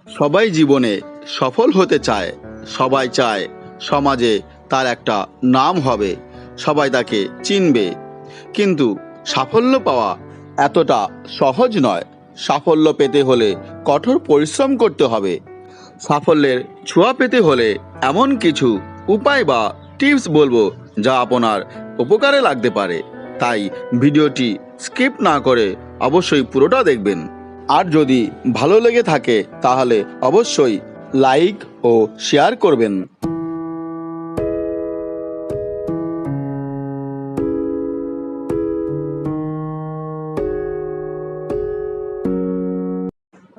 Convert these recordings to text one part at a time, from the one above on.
সবাই জীবনে সফল হতে চায়, সবাই চায় সমাজে তার একটা নাম হবে, সবাই তাকে চিনবে। কিন্তু সাফল্য পাওয়া এতটা সহজ নয়। সাফল্য পেতে হলে কঠোর পরিশ্রম করতে হবে। সাফল্যের ছোঁয়া পেতে হলে এমন কিছু উপায় বা টিপস বলবো যা আপনার উপকারে লাগতে পারে। তাই ভিডিওটি স্কিপ না করে অবশ্যই পুরোটা দেখবেন। আর যদি ভালো লেগে থাকে তাহলে অবশ্যই লাইক ও শেয়ার করবেন।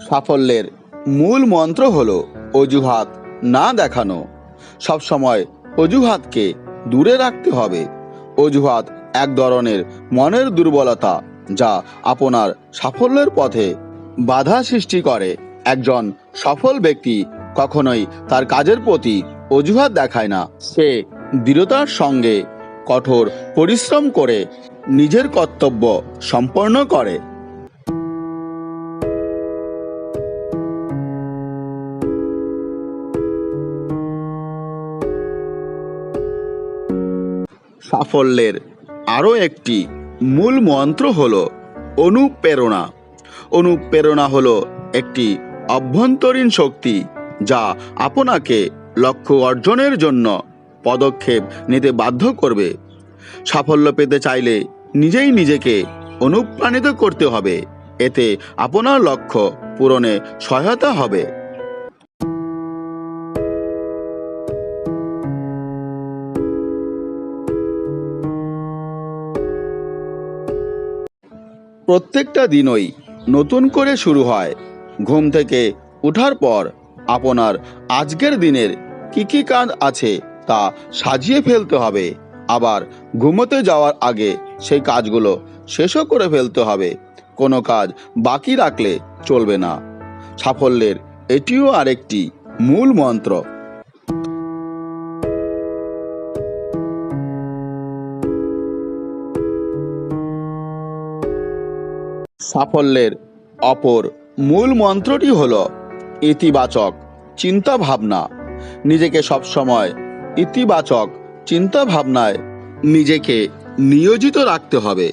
সাফল্যের মূল মন্ত্র হলো অজুহাত না দেখানো। সবসময় অজুহাতকে দূরে রাখতে হবে। অজুহাত এক ধরনের মনের দুর্বলতা যা আপনার সাফল্যের পথে বাধা সৃষ্টি করে। একজন সফল ব্যক্তি কখনোই তার কাজের প্রতি অজুহাত দেখায় না। সে দৃঢ়তার সঙ্গে কঠোর পরিশ্রম করে নিজের কর্তব্য সম্পন্ন করে। সাফল্যের আরও একটি মূল মন্ত্র হলো অনুপ্রেরণা। অনুপ্রেরণা হলো একটি অভ্যন্তরীণ শক্তি যা আপনাকে লক্ষ্য অর্জনের জন্য পদক্ষেপ নিতে বাধ্য করবে। সাফল্য পেতে চাইলে নিজেই নিজেকে অনুপ্রাণিত করতে হবে। এতে আপনার লক্ষ্য পূরণে সহায়তা হবে। প্রত্যেকটা দিনই নতুন করে শুরু হয়। ঘুম থেকে ওঠার পর আপনার আজকের দিনের কী কাজ আছে তা সাজিয়ে ফেলতে হবে। আবার ঘুমোতে যাওয়ার আগে সেই কাজগুলো শেষও করে ফেলতে হবে। কোনো কাজ বাকি রাখলে চলবে না। সাফল্যের এটিও আরেকটি মূল মন্ত্র। সাফল্যের অপর মূল মন্ত্রটি হলো ইতিবাচক চিন্তা ভাবনা। নিজেকে সবসময় ইতিবাচক চিন্তা ভাবনায় নিজেকে নিয়োজিত রাখতে হবে।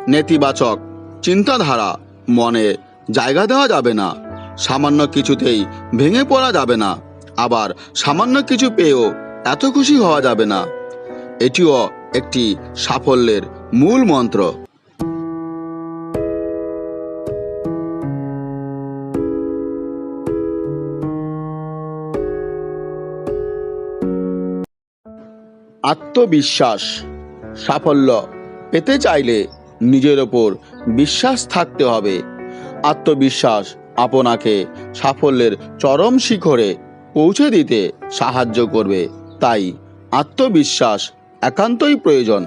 নেতিবাচক চিন্তাধারা মনে জায়গা দেওয়া যাবে না। সামান্য কিছুতেই ভেঙে পড়া যাবে না। আবার সামান্য কিছু পেয়েও এত খুশি হওয়া যাবে না। এটিও একটি সাফল্যের মূল মন্ত্র। আত্মবিশ্বাস। সাফল্য পেতে চাইলে নিজের ওপর বিশ্বাস থাকতে হবে। আত্মবিশ্বাস আপনাকে সাফল্যের চরম শিখরে পৌঁছে দিতে সাহায্য করবে। তাই আত্মবিশ্বাস একান্তই প্রয়োজন।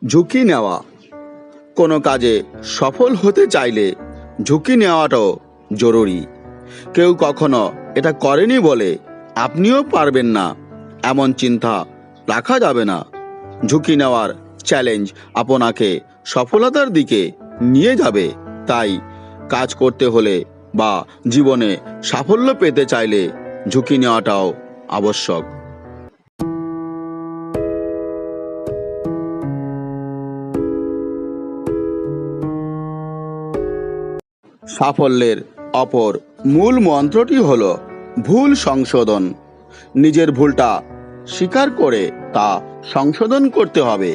ঝুঁকি নেওয়া। কোনো কাজে সফল হতে চাইলে ঝুঁকি নেওয়াটাও জরুরি। কেউ কখনো এটা করেনি বলে আপনিও পারবেন না এমন চিন্তা রাখা যাবে না। ঝুঁকি নেওয়ার চ্যালেঞ্জ আপনাকে সফলতার দিকে নিয়ে যাবে। তাই কাজ করতে হলে বা জীবনে সাফল্য পেতে চাইলে ঝুঁকি নেওয়াটাও আবশ্যক। সাফল্যের অপর মূল মন্ত্রটি হলো ভুল সংশোধন। নিজের ভুলটা স্বীকার করে তা সংশোধন করতে হবে।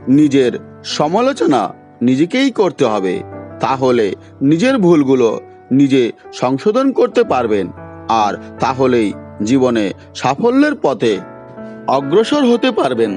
নিজের সমালোচনা নিজেকেই করতে হবে। তাহলে নিজের ভুলগুলো নিজে সংশোধন করতে পারবেন। আর তাহলেই জীবনে সাফল্যের পথে অগ্রসর হতে পারবেন।